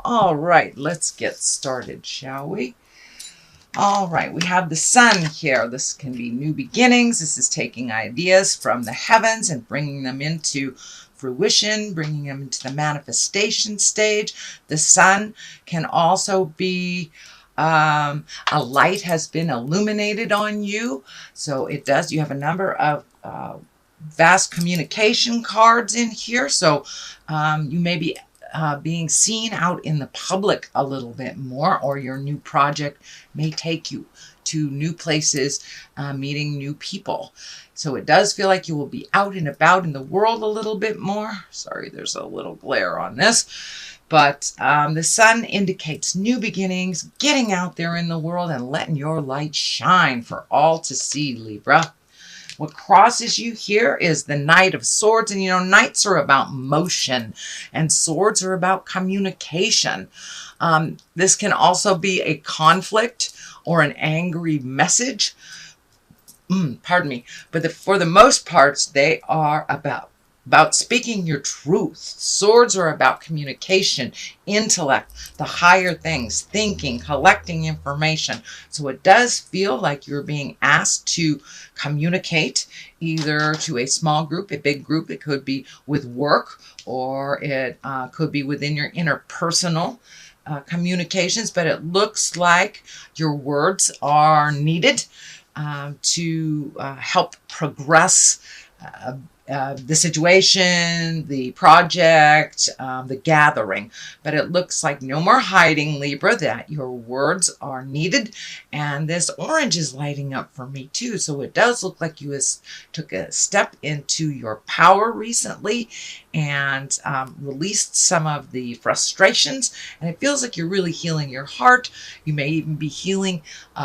All right, let's get started, shall we? All right, we have the sun here. This can be new beginnings. This is taking ideas from the heavens and bringing them into fruition, bringing them into the manifestation stage. The sun can also be a light has been illuminated on you. So it does. You have a number of vast communication cards in here. So you may be being seen out in the public a little bit more, or your new project may take you to new places, meeting new people. So it does feel like you will be out and about in the world a little bit more. Sorry, there's a little glare on this. But the sun indicates new beginnings, getting out there in the world and letting your light shine for all to see, Libra. What crosses you here is the Knight of Swords. And, you know, knights are about motion and swords are about communication. This can also be a conflict or an angry message. Pardon me. But for the most part, they are about speaking your truth. Swords are about communication, intellect, the higher things, thinking, collecting information. So it does feel like you're being asked to communicate either to a small group, a big group. It could be with work, or it could be within your interpersonal communications. But it looks like your words are needed to help progress the situation, the project, the gathering. But it looks like no more hiding, Libra, that your words are needed. And this orange is lighting up for me too. So it does look like you took a step into your power recently and released some of the frustrations. And it feels like you're really healing your heart. You may even be healing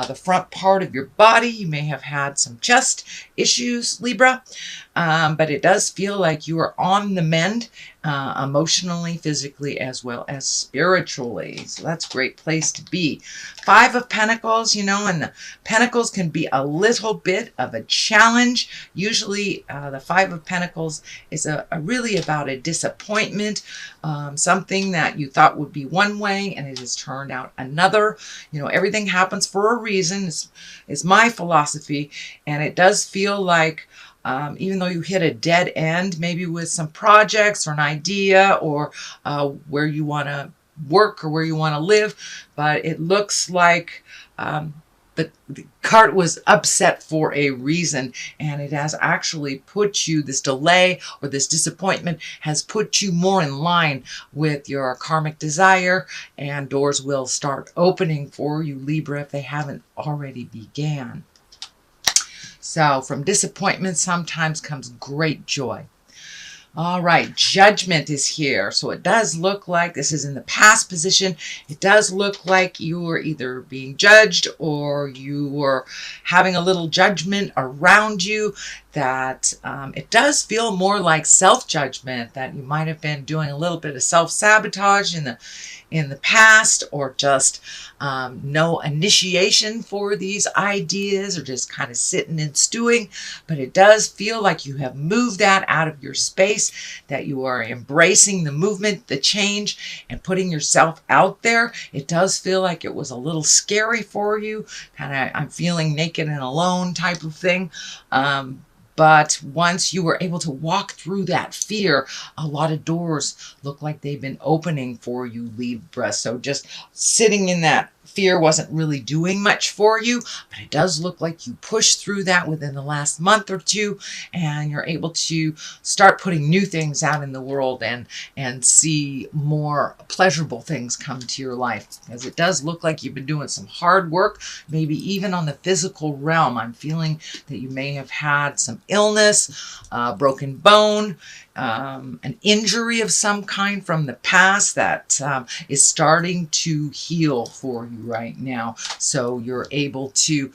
the front part of your body. You may have had some chest issues, Libra. But it does feel like you are on the mend emotionally, physically, as well as spiritually. So that's a great place to be. Five of Pentacles, you know, and the Pentacles can be a little bit of a challenge. Usually the Five of Pentacles is really about a disappointment, something that you thought would be one way and it has turned out another. You know, everything happens for a reason is my philosophy. And it does feel like even though you hit a dead end, maybe with some projects or an idea or where you want to work or where you want to live, but it looks like the cart was upset for a reason, and it has actually put you, this delay or this disappointment has put you more in line with your karmic desire, and doors will start opening for you, Libra, if they haven't already began. So from disappointment sometimes comes great joy. All right, Judgment is here. So it does look like this is in the past position. It does look like you were either being judged or you were having a little judgment around you. That it does feel more like self-judgment, that you might have been doing a little bit of self-sabotage in the past, or just no initiation for these ideas, or just kind of sitting and stewing. But it does feel like you have moved that out of your space, that you are embracing the movement, the change, and putting yourself out there. It does feel like it was a little scary for you, kind of I'm feeling naked and alone type of thing. But once you were able to walk through that fear, a lot of doors look like they've been opening for you, Libra. So just sitting in that fear wasn't really doing much for you, but it does look like you pushed through that within the last month or two, and you're able to start putting new things out in the world and see more pleasurable things come to your life. Because it does look like you've been doing some hard work, maybe even on the physical realm. I'm feeling that you may have had some illness, broken bone, an injury of some kind from the past that is starting to heal for you right now. So you're able to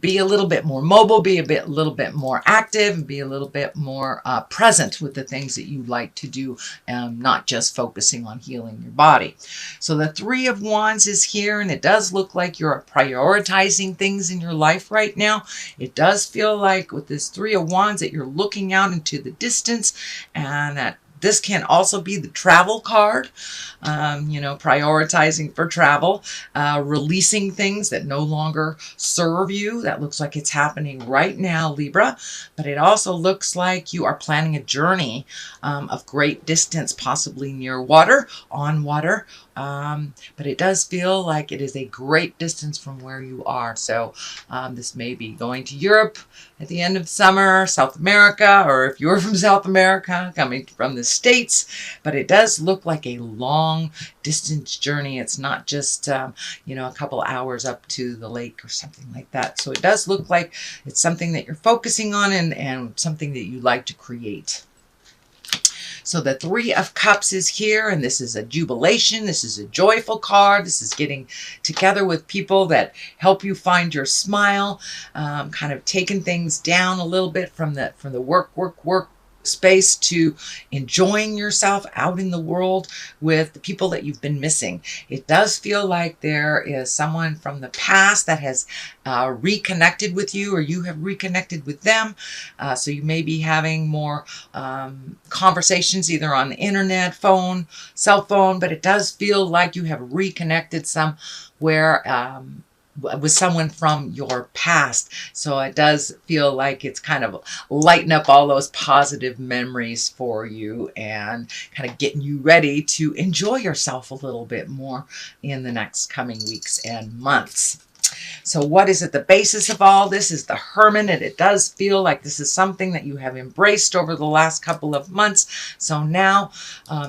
be a little bit more mobile, be a little bit more active, and be a little bit more present with the things that you like to do, not just focusing on healing your body. So the Three of Wands is here, and it does look like you're prioritizing things in your life right now. It does feel like with this Three of Wands that you're looking out into the distance, and that This can also be the travel card, you know, prioritizing for travel, releasing things that no longer serve you. That looks like it's happening right now, Libra. But it also looks like you are planning a journey of great distance, possibly near water, on water. But it does feel like it is a great distance from where you are. So this may be going to Europe at the end of summer, South America, or if you're from South America, coming from the States. But it does look like a long distance journey. It's not just, you know, a couple hours up to the lake or something like that. So it does look like it's something that you're focusing on and something that you like to create. So the Three of Cups is here, and this is a jubilation. This is a joyful card. This is getting together with people that help you find your smile, kind of taking things down a little bit from the work space to enjoying yourself out in the world with the people that you've been missing. It does feel like there is someone from the past that has reconnected with you, or you have reconnected with them. So you may be having more conversations either on the internet, phone, cell phone, but it does feel like you have reconnected somewhere with someone from your past. So it does feel like it's kind of lighting up all those positive memories for you and kind of getting you ready to enjoy yourself a little bit more in the next coming weeks and months. So what is at the basis of all this is the Hermit, and it does feel like this is something that you have embraced over the last couple of months. So now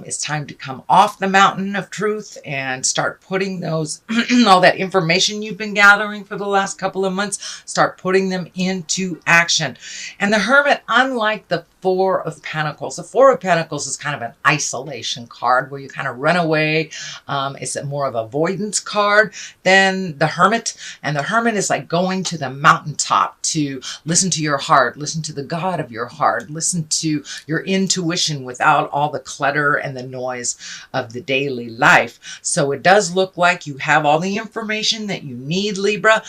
it's time to come off the mountain of truth and start putting those, all that information you've been gathering for the last couple of months, start putting them into action. And the Hermit, unlike the Four of Pentacles. The Four of Pentacles is kind of an isolation card where you kind of run away. It's more of an avoidance card than the Hermit. And the Hermit is like going to the mountaintop to listen to your heart, listen to the God of your heart, listen to your intuition without all the clutter and the noise of the daily life. So it does look like you have all the information that you need, Libra.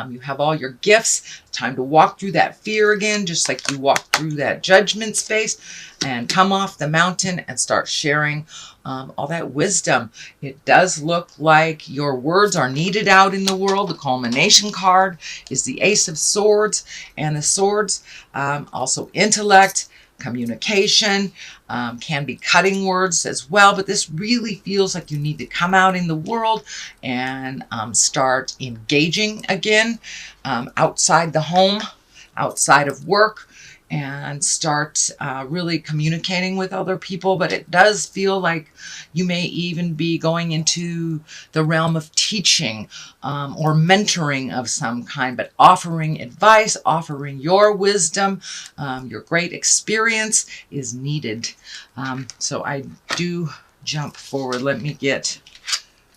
You have all your gifts. Time to walk through that fear again, just like you walked through that judgment space, and come off the mountain and start sharing all that wisdom. It does look like your words are needed out in the world. The culmination card is the Ace of Swords, and the swords, also intellect, communication, can be cutting words as well, but this really feels like you need to come out in the world and start engaging again outside the home, outside of work, and start really communicating with other people. But it does feel like you may even be going into the realm of teaching or mentoring of some kind, but offering advice, offering your wisdom, your great experience is needed. So I do jump forward. Let me get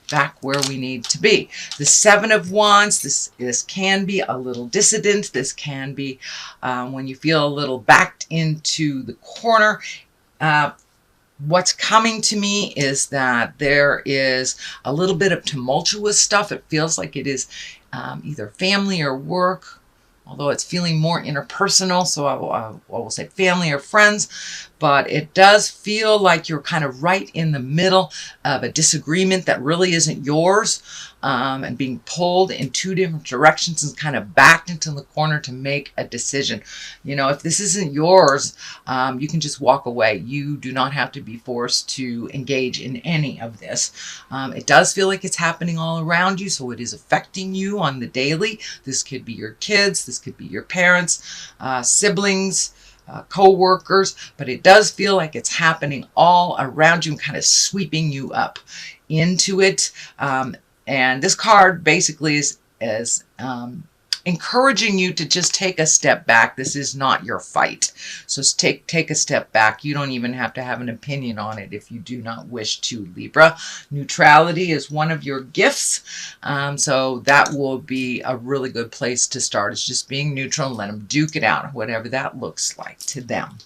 back where we need to be. The Seven of Wands, this can be a little dissident. This can be when you feel a little backed into the corner. What's coming to me is that there is a little bit of tumultuous stuff. It feels like it is either family or work, although it's feeling more interpersonal, so I will say family or friends. But it does feel like you're kind of right in the middle of a disagreement that really isn't yours, and being pulled in two different directions and kind of backed into the corner to make a decision. You know, if this isn't yours, you can just walk away. You do not have to be forced to engage in any of this. It does feel like it's happening all around you, so it is affecting you on the daily. This could be your kids, this could be your parents, siblings, co-workers, but it does feel like it's happening all around you and kind of sweeping you up into it. And this card basically is encouraging you to just take a step back. This is not your fight. So take a step back. You don't even have to have an opinion on it if you do not wish to, Libra. Neutrality is one of your gifts. So that will be a really good place to start. It's just being neutral and let them duke it out, whatever that looks like to them.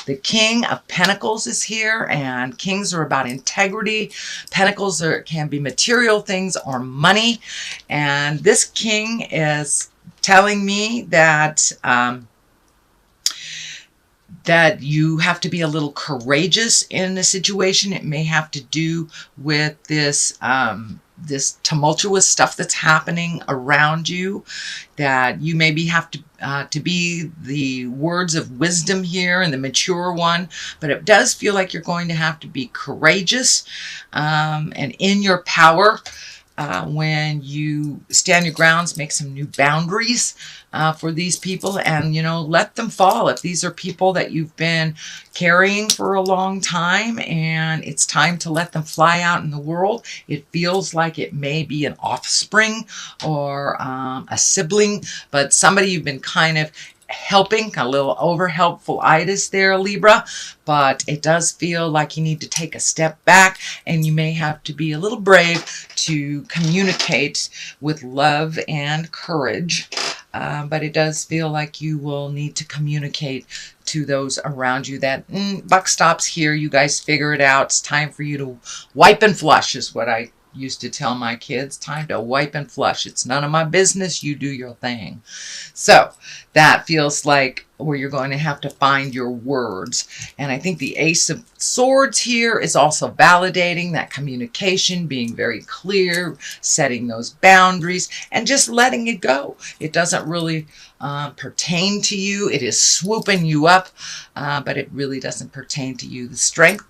The King of Pentacles is here, and kings are about integrity. Pentacles can be material things or money. And this king is telling me that that you have to be a little courageous in the situation. It may have to do with this this tumultuous stuff that's happening around you, that you maybe have to be the words of wisdom here and the mature one, but it does feel like you're going to have to be courageous and in your power when you stand your grounds, make some new boundaries for these people, and, you know, let them fall. If these are people that you've been carrying for a long time and it's time to let them fly out in the world, it feels like it may be an offspring or a sibling, but somebody you've been kind of helping, a little over helpful itis there, Libra, but it does feel like you need to take a step back, and you may have to be a little brave to communicate with love and courage. But it does feel like you will need to communicate to those around you that buck stops here. You guys figure it out. It's time for you to wipe and flush, is what I used to tell my kids. Time to wipe and flush. It's none of my business. You do your thing. So that feels like where you're going to have to find your words. And I think the Ace of Swords here is also validating that communication, being very clear, setting those boundaries, and just letting it go. It doesn't really pertain to you. It is swooping you up, but it really doesn't pertain to you. The strength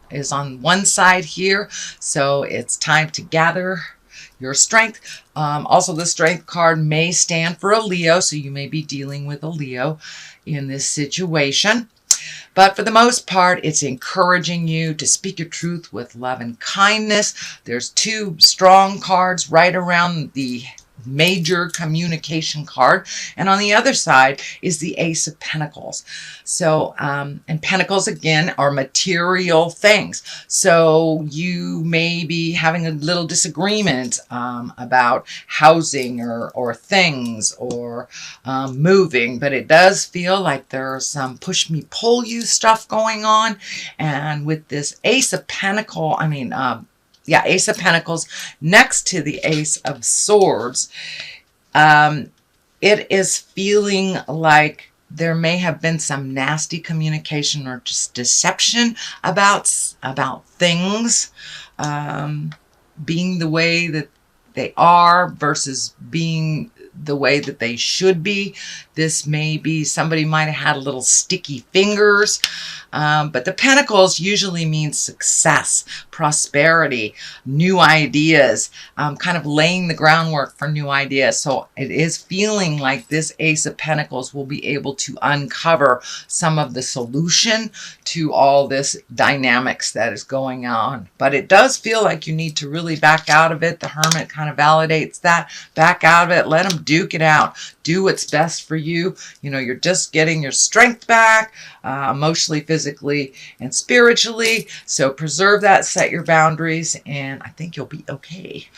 is on one side here, so it's time to gather your strength. Also, the strength card may stand for a Leo, so you may be dealing with a Leo in this situation. But for the most part, it's encouraging you to speak your truth with love and kindness. There's two strong cards right around the major communication card, and on the other side is the Ace of Pentacles. So and Pentacles again are material things, so you may be having a little disagreement about housing or things or moving, but it does feel like there's some push me pull you stuff going on. And with this Ace of Pentacles, Ace of Pentacles next to the Ace of Swords, it is feeling like there may have been some nasty communication or just deception about things being the way that they are versus being the way that they should be. This may be somebody might have had a little sticky fingers. But the Pentacles usually means success, prosperity, new ideas, kind of laying the groundwork for new ideas. So it is feeling like this Ace of Pentacles will be able to uncover some of the solution to all this dynamics that is going on. But it does feel like you need to really back out of it. The Hermit kind of validates that. Back out of it. Let them duke it out. Do what's best for you. You know, you're just getting your strength back, emotionally, physically, and spiritually. So preserve that, set your boundaries, and I think you'll be okay.